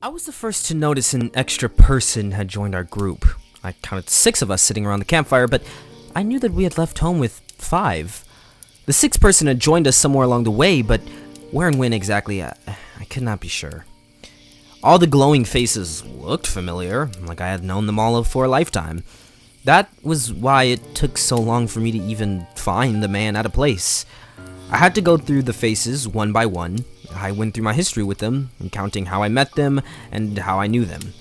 I was the first to notice an extra person had joined our group. I counted 6 of us sitting around the campfire, but I knew that we had left home with 5. The 6th person had joined us somewhere along the way, but where and when exactly, I could not be sure. All the glowing faces looked familiar, like I had known them all for a lifetime. That was why it took so long for me to even find the man out of place. I had to go through the faces one by one. I went through my history with them, counting how I met them and how I knew them.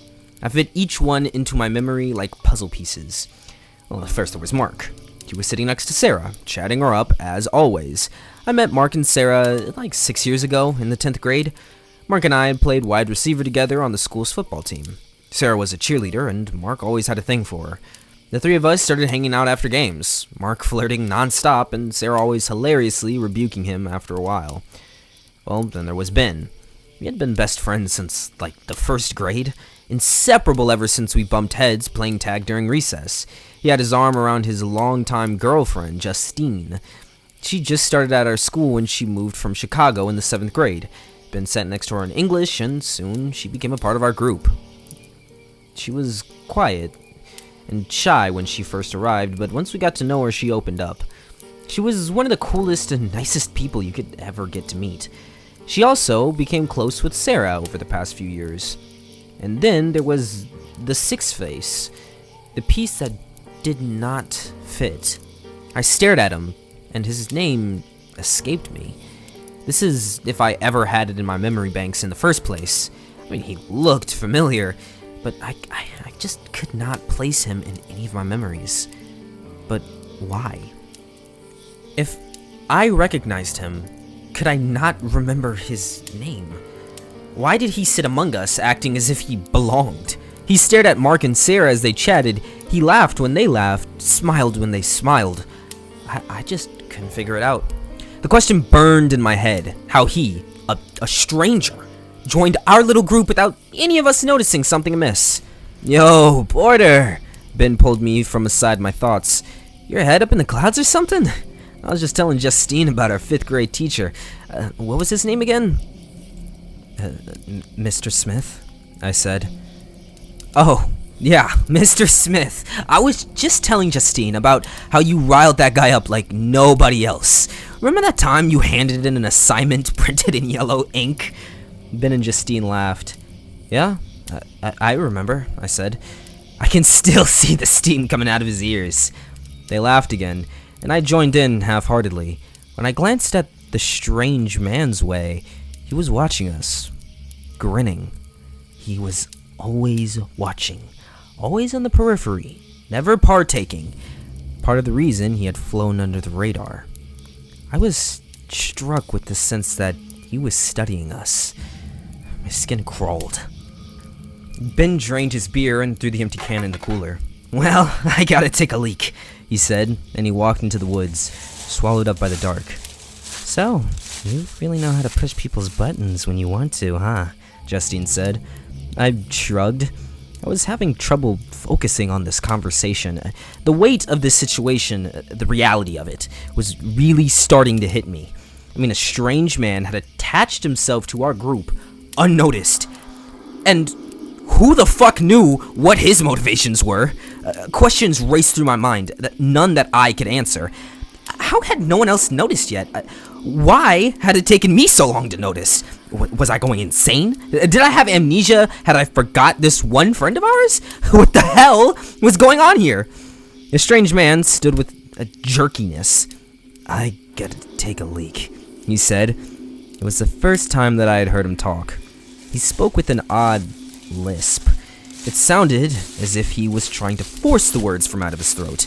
I fit each one into my memory like puzzle pieces. Well, first there was Mark. He was sitting next to Sarah, chatting her up as always. I met Mark and Sarah like 6 years ago in the 10th grade. Mark and I had played wide receiver together on the school's football team. Sarah was a cheerleader, and Mark always had a thing for her. The 3 of us started hanging out after games, Mark flirting non-stop, and Sarah always hilariously rebuking him after a while. Well, then there was Ben. We had been best friends since, like, the 1st grade. Inseparable ever since we bumped heads playing tag during recess. He had his arm around his longtime girlfriend, Justine. She just started at our school when she moved from Chicago in the 7th grade. Ben sat next to her in English, and soon she became a part of our group. She was quiet and shy when she first arrived, but once we got to know her, she opened up. She was one of the coolest and nicest people you could ever get to meet. She also became close with Sarah over the past few years. And then there was the 6th face, the piece that did not fit. I stared at him, and his name escaped me. This is if I ever had it in my memory banks in the first place. I mean, he looked familiar, but I just could not place him in any of my memories. But why? If I recognized him, could I not remember his name? Why did he sit among us, acting as if he belonged? He stared at Mark and Sarah as they chatted. He laughed when they laughed, smiled when they smiled. I just couldn't figure it out. The question burned in my head, how he, a stranger, joined our little group without any of us noticing something amiss. Yo, Porter! Ben pulled me from aside my thoughts. Your head up in the clouds or something? I was just telling Justine about our 5th grade teacher. What was his name again? Mr. Smith, I said. Oh, yeah, Mr. Smith. I was just telling Justine about how you riled that guy up like nobody else. Remember that time you handed in an assignment printed in yellow ink? Ben and Justine laughed. Yeah, I remember, I said. I can still see the steam coming out of his ears. They laughed again, and I joined in half-heartedly. When I glanced at the strange man's way, he was watching us, grinning. He was always watching, always on the periphery, never partaking. Part of the reason he had flown under the radar. I was struck with the sense that he was studying us. My skin crawled. Ben drained his beer and threw the empty can in the cooler. Well, I gotta take a leak, he said, and he walked into the woods, swallowed up by the dark. So, you really know how to push people's buttons when you want to, huh? Justine said. I shrugged. I was having trouble focusing on this conversation. The weight of this situation, the reality of it, was really starting to hit me. I mean, a strange man had attached himself to our group, unnoticed. And who the fuck knew what his motivations were? Questions raced through my mind, none that I could answer. How had no one else noticed yet? Why had it taken me so long to notice? Was I going insane? Did I have amnesia? Had I forgot this one friend of ours? What the hell was going on here? The strange man stood with a jerkiness. I gotta take a leak, he said. It was the first time that I had heard him talk. He spoke with an odd lisp. It sounded as if he was trying to force the words from out of his throat.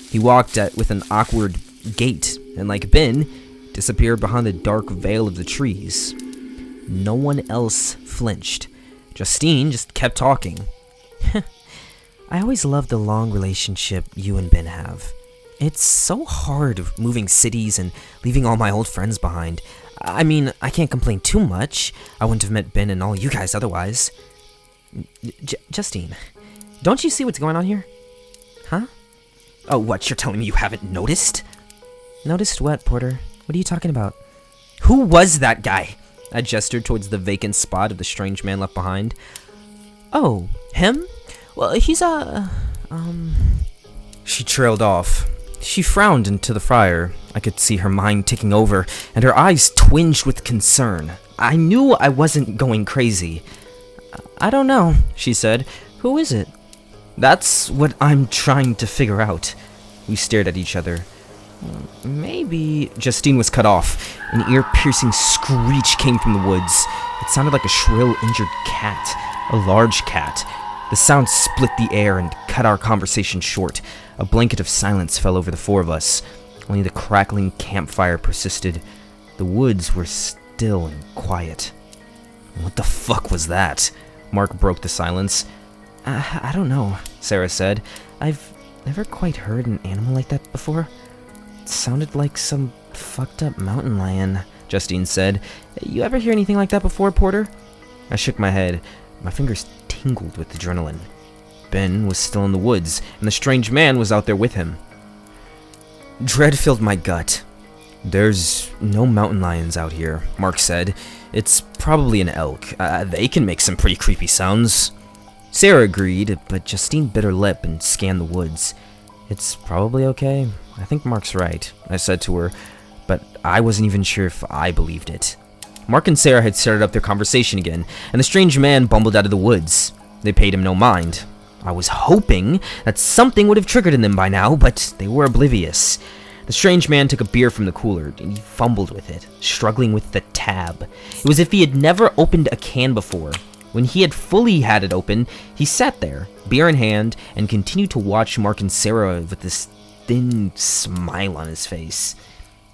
He walked with an awkward gait, and like Ben, disappeared behind the dark veil of the trees. No one else flinched. Justine just kept talking. I always loved the long relationship you and Ben have. It's so hard moving cities and leaving all my old friends behind. I mean, I can't complain too much. I wouldn't have met Ben and all you guys otherwise. Justine, don't you see what's going on here? Huh? Oh, what, you're telling me you haven't noticed? Noticed what, Porter? What are you talking about? Who was that guy? I gestured towards the vacant spot of the strange man left behind. Oh, him? Well, he's She trailed off. She frowned into the fire. I could see her mind ticking over, and her eyes twinged with concern. I knew I wasn't going crazy. I don't know, she said. Who is it? That's what I'm trying to figure out. We stared at each other. Maybe... Justine was cut off. An ear-piercing screech came from the woods. It sounded like a shrill, injured cat. A large cat. The sound split the air and cut our conversation short. A blanket of silence fell over the four of us. Only the crackling campfire persisted. The woods were still and quiet. What the fuck was that? Mark broke the silence. I don't know, Sarah said. I've never quite heard an animal like that before. It sounded like some fucked up mountain lion, Justine said. You ever hear anything like that before, Porter? I shook my head. My fingers tingled with adrenaline. Ben was still in the woods, and the strange man was out there with him. Dread filled my gut. There's no mountain lions out here, Mark said. It's probably an elk. They can make some pretty creepy sounds. Sarah agreed, but Justine bit her lip and scanned the woods. It's probably okay. I think Mark's right, I said to her, but I wasn't even sure if I believed it. Mark and Sarah had started up their conversation again, and the strange man bumbled out of the woods. They paid him no mind. I was hoping that something would have triggered in them by now, but they were oblivious. The strange man took a beer from the cooler, and he fumbled with it, struggling with the tab. It was as if he had never opened a can before. When he had fully had it open, he sat there, beer in hand, and continued to watch Mark and Sarah with this thin smile on his face.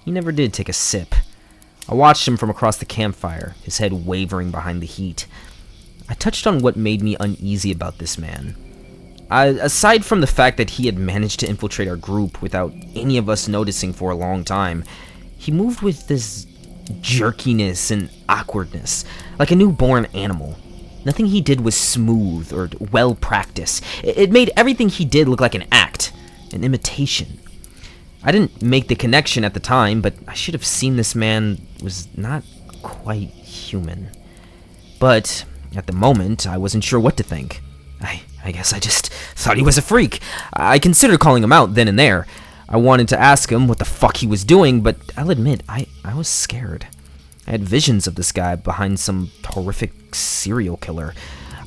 He never did take a sip. I watched him from across the campfire, his head wavering behind the heat. I touched on what made me uneasy about this man. Aside from the fact that he had managed to infiltrate our group without any of us noticing for a long time, he moved with this jerkiness and awkwardness, like a newborn animal. Nothing he did was smooth or well-practiced. It made everything he did look like an act, an imitation. I didn't make the connection at the time, but I should have seen this man was not quite human. But at the moment, I wasn't sure what to think. I guess I just thought he was a freak. I considered calling him out then and there. I wanted to ask him what the fuck he was doing, but I'll admit, I was scared. I had visions of this guy behind some horrific serial killer.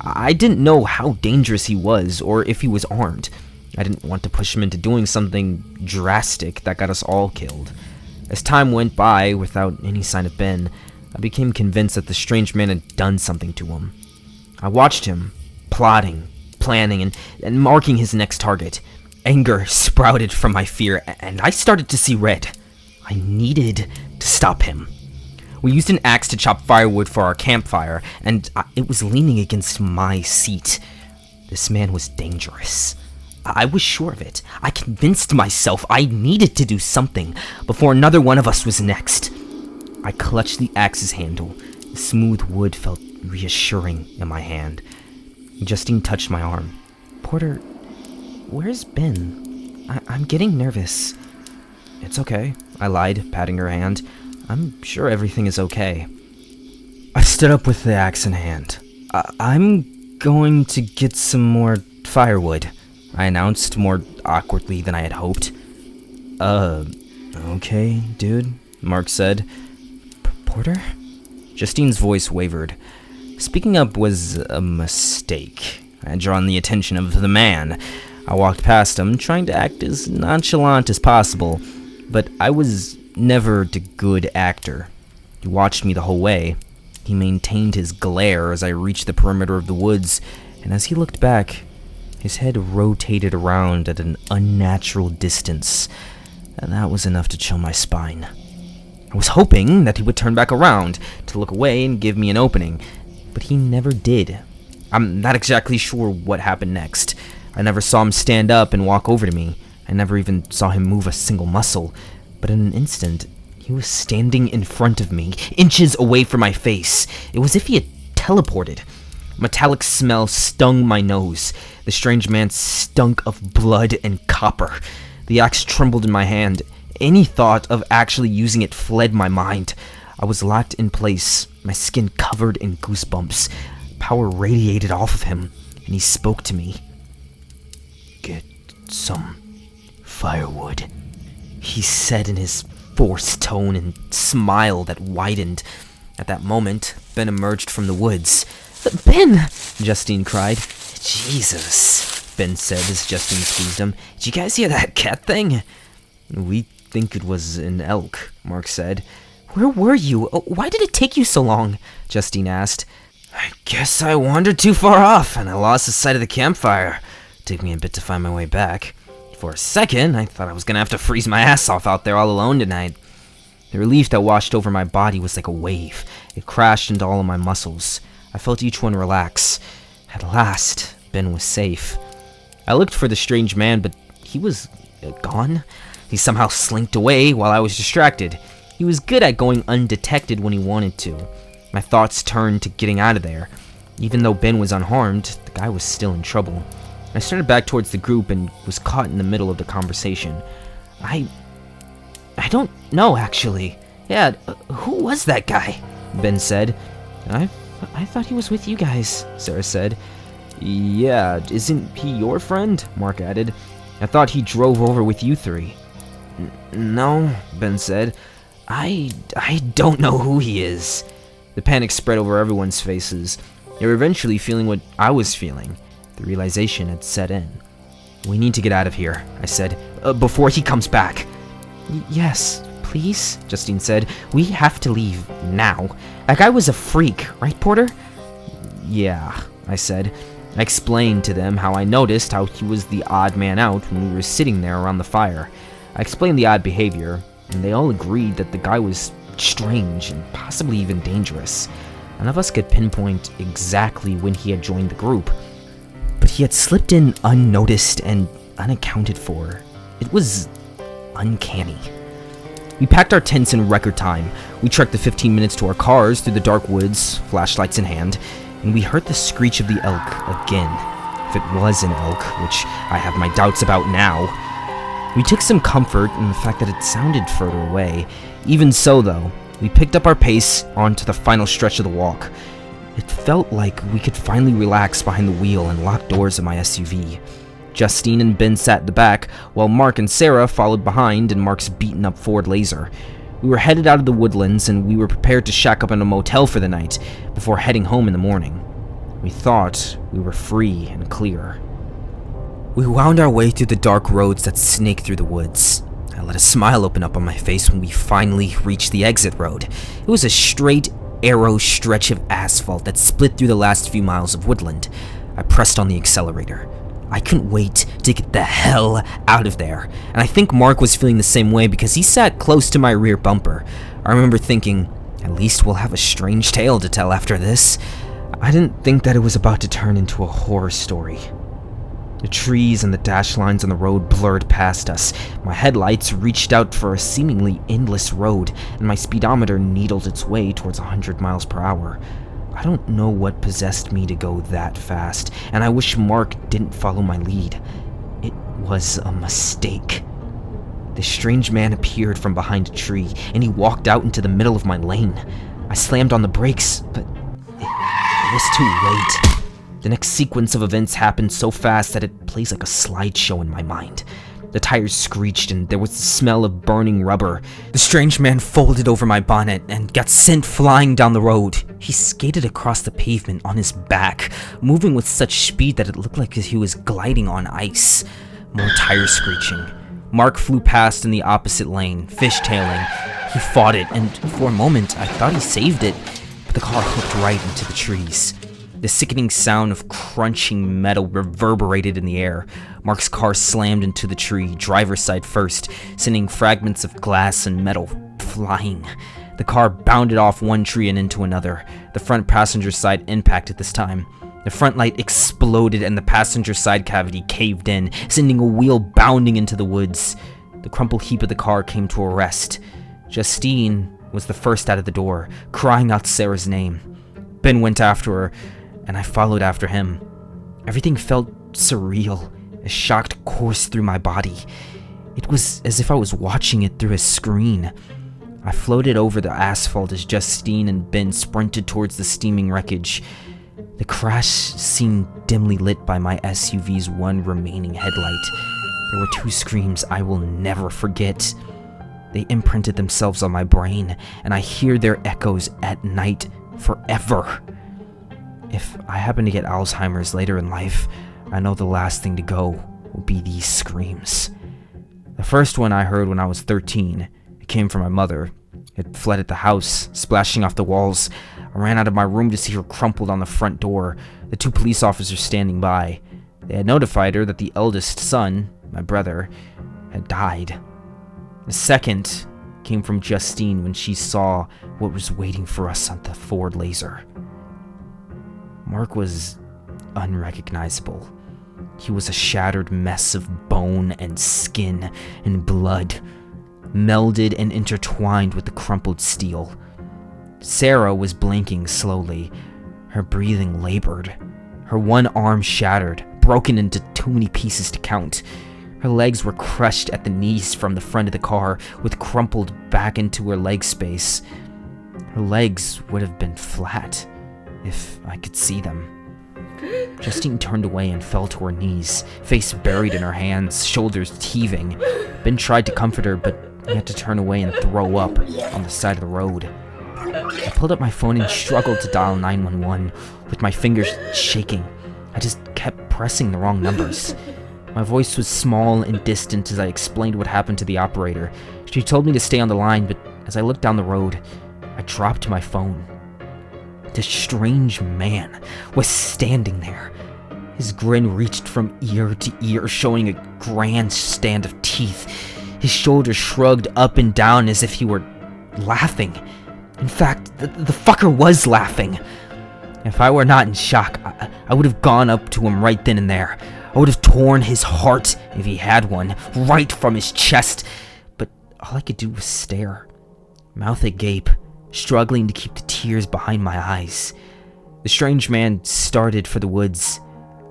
I didn't know how dangerous he was or if he was armed. I didn't want to push him into doing something drastic that got us all killed. As time went by without any sign of Ben, I became convinced that the strange man had done something to him. I watched him, plotting, planning, and marking his next target. Anger sprouted from my fear, and I started to see red. I needed to stop him. We used an axe to chop firewood for our campfire, and it was leaning against my seat. This man was dangerous. I was sure of it. I convinced myself I needed to do something before another one of us was next. I clutched the axe's handle. The smooth wood felt reassuring in my hand. Justine touched my arm. Porter, where's Ben? I'm getting nervous. It's okay, I lied, patting her hand. I'm sure everything is okay. I stood up with the axe in hand. I'm going to get some more firewood, I announced more awkwardly than I had hoped. Okay, dude, Mark said. Porter? Justine's voice wavered. Speaking up was a mistake. I had drawn the attention of the man. I walked past him, trying to act as nonchalant as possible, but I was never the good actor. He watched me the whole way. He maintained his glare as I reached the perimeter of the woods, and as he looked back, his head rotated around at an unnatural distance, and that was enough to chill my spine. I was hoping that he would turn back around to look away and give me an opening, but he never did. I'm not exactly sure what happened next. I never saw him stand up and walk over to me. I never even saw him move a single muscle. But in an instant, he was standing in front of me, inches away from my face. It was as if he had teleported. A metallic smell stung my nose. The strange man stunk of blood and copper. The axe trembled in my hand. Any thought of actually using it fled my mind. I was locked in place, my skin covered in goosebumps. Power radiated off of him, and he spoke to me. "Get some firewood," he said in his forced tone and smile that widened. At that moment, Ben emerged from the woods. "Ben!" Justine cried. "Jesus," Ben said as Justine squeezed him. "Did you guys hear that cat thing?" "We think it was an elk," Mark said. "Where were you? Why did it take you so long?" Justine asked. "I guess I wandered too far off, and I lost the sight of the campfire. It took me a bit to find my way back. For a second, I thought I was gonna have to freeze my ass off out there all alone tonight." The relief that washed over my body was like a wave. It crashed into all of my muscles. I felt each one relax. At last, Ben was safe. I looked for the strange man, but he was gone. He somehow slinked away while I was distracted. He was good at going undetected when he wanted to. My thoughts turned to getting out of there. Even though Ben was unharmed, the guy was still in trouble. I started back towards the group and was caught in the middle of the conversation. I don't know, actually. Yeah, who was that guy? Ben said. I thought he was with you guys, Sarah said. "Yeah, isn't he your friend?" Mark added. "I thought he drove over with you three." No, Ben said. I don't know who he is." The panic spread over everyone's faces. They were eventually feeling what I was feeling. The realization had set in. "We need to get out of here," I said, "before he comes back." "Yes, please," Justine said. "We have to leave now. That guy was a freak, right, Porter?" "Yeah," I said. I explained to them how I noticed how he was the odd man out when we were sitting there around the fire. I explained the odd behavior, and they all agreed that the guy was strange and possibly even dangerous. None of us could pinpoint exactly when he had joined the group, but he had slipped in unnoticed and unaccounted for. It was uncanny. We packed our tents in record time. We trekked the 15 minutes to our cars through the dark woods, flashlights in hand, and we heard the screech of the elk again. If it was an elk, which I have my doubts about now. We took some comfort in the fact that it sounded further away. Even so, though, we picked up our pace onto the final stretch of the walk. It felt like we could finally relax behind the wheel and locked doors of my SUV. Justine and Ben sat at the back, while Mark and Sarah followed behind in Mark's beaten-up Ford Laser. We were headed out of the woodlands, and we were prepared to shack up in a motel for the night, before heading home in the morning. We thought we were free and clear. We wound our way through the dark roads that snake through the woods. I let a smile open up on my face when we finally reached the exit road. It was a straight arrow stretch of asphalt that split through the last few miles of woodland. I pressed on the accelerator. I couldn't wait to get the hell out of there, and I think Mark was feeling the same way because he sat close to my rear bumper. I remember thinking, at least we'll have a strange tale to tell after this. I didn't think that it was about to turn into a horror story. The trees and the dash lines on the road blurred past us. My headlights reached out for a seemingly endless road, and my speedometer needled its way towards 100 miles per hour. I don't know what possessed me to go that fast, and I wish Mark didn't follow my lead. It was a mistake. The strange man appeared from behind a tree, and he walked out into the middle of my lane. I slammed on the brakes, but it was too late. The next sequence of events happened so fast that it plays like a slideshow in my mind. The tires screeched and there was the smell of burning rubber. The strange man folded over my bonnet and got sent flying down the road. He skated across the pavement on his back, moving with such speed that it looked like he was gliding on ice. More tires screeching. Mark flew past in the opposite lane, fishtailing. He fought it, and for a moment I thought he saved it, but the car hooked right into the trees. The sickening sound of crunching metal reverberated in the air. Mark's car slammed into the tree, driver's side first, sending fragments of glass and metal flying. The car bounded off one tree and into another. The front passenger side impacted this time. The front light exploded and the passenger side cavity caved in, sending a wheel bounding into the woods. The crumpled heap of the car came to a rest. Justine was the first out of the door, crying out Sarah's name. Ben went after her, and I followed after him. Everything felt surreal. A shock coursed through my body. It was as if I was watching it through a screen. I floated over the asphalt as Justine and Ben sprinted towards the steaming wreckage. The crash seemed dimly lit by my SUV's one remaining headlight. There were two screams I will never forget. They imprinted themselves on my brain, and I hear their echoes at night forever. If I happen to get Alzheimer's later in life, I know the last thing to go will be these screams. The first one I heard when I was 13. It came from my mother. It fled at the house, splashing off the walls. I ran out of my room to see her crumpled on the front door, the two police officers standing by. They had notified her that the eldest son, my brother, had died. The second came from Justine when she saw what was waiting for us on the Ford Laser. Mark was unrecognizable. He was a shattered mess of bone and skin and blood, melded and intertwined with the crumpled steel. Sarah was blinking slowly, her breathing labored, her one arm shattered, broken into too many pieces to count. Her legs were crushed at the knees from the front of the car, with crumpled back into her leg space. Her legs would have been flat, if I could see them. Justine turned away and fell to her knees, face buried in her hands, shoulders heaving. Ben tried to comfort her, but he had to turn away and throw up on the side of the road. I pulled up my phone and struggled to dial 911, with my fingers shaking. I just kept pressing the wrong numbers. My voice was small and distant as I explained what happened to the operator. She told me to stay on the line, but as I looked down the road, I dropped my phone. This strange man was standing there. His grin reached from ear to ear, showing a grand stand of teeth. His shoulders shrugged up and down as if he were laughing. In fact, the fucker was laughing. If I were not in shock, I would have gone up to him right then and there. I would have torn his heart, if he had one, right from his chest. But all I could do was stare, mouth agape, struggling to keep the tears behind my eyes. The strange man started for the woods,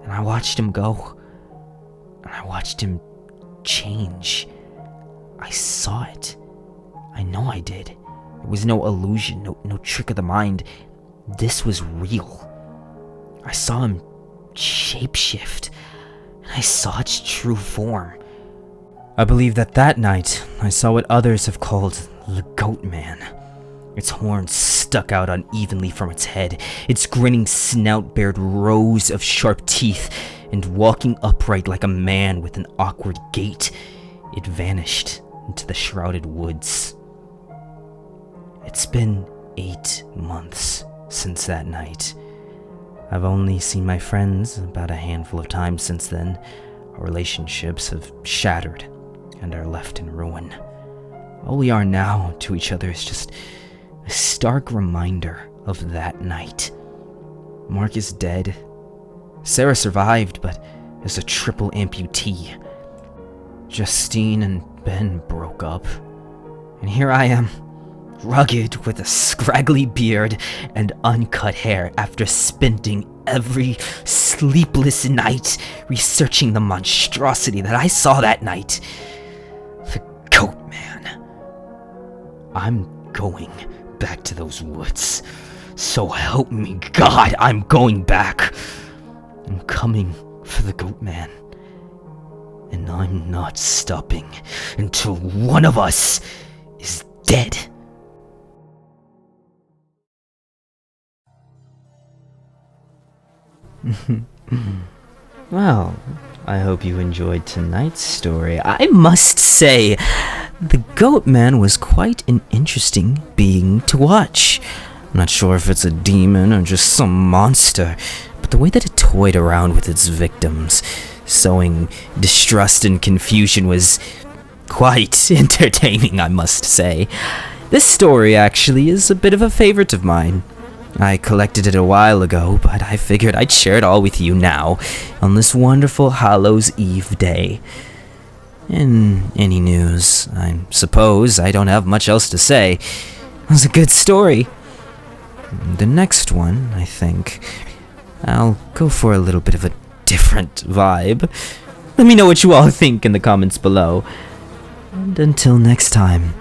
and I watched him go. And I watched him change. I saw it. I know I did. It was no illusion, no trick of the mind. This was real. I saw him shapeshift, and I saw its true form. I believe that night, I saw what others have called the Goatman. Its horns stuck out unevenly from its head. Its grinning snout bared rows of sharp teeth, and walking upright like a man with an awkward gait, it vanished into the shrouded woods. It's been 8 months since that night. I've only seen my friends about a handful of times since then. Our relationships have shattered and are left in ruin. All we are now to each other is just a stark reminder of that night. Mark is dead. Sarah survived, but is a triple amputee. Justine and Ben broke up. And here I am, rugged with a scraggly beard and uncut hair after spending every sleepless night researching the monstrosity that I saw that night. The Goatman. I'm going back to those woods. So help me God, I'm going back. I'm coming for the Goatman. And I'm not stopping until one of us is dead. Well, I hope you enjoyed tonight's story. I must say, the Goatman was quite an interesting being to watch. I'm not sure if it's a demon or just some monster, but the way that it toyed around with its victims, sowing distrust and confusion, was quite entertaining, I must say. This story actually is a bit of a favorite of mine. I collected it a while ago, but I figured I'd share it all with you now, on this wonderful Hallows Eve day. In any news, I suppose I don't have much else to say. It was a good story. The next one, I think, I'll go for a little bit of a different vibe. Let me know what you all think in the comments below. And until next time,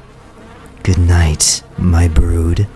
Good night, my brood.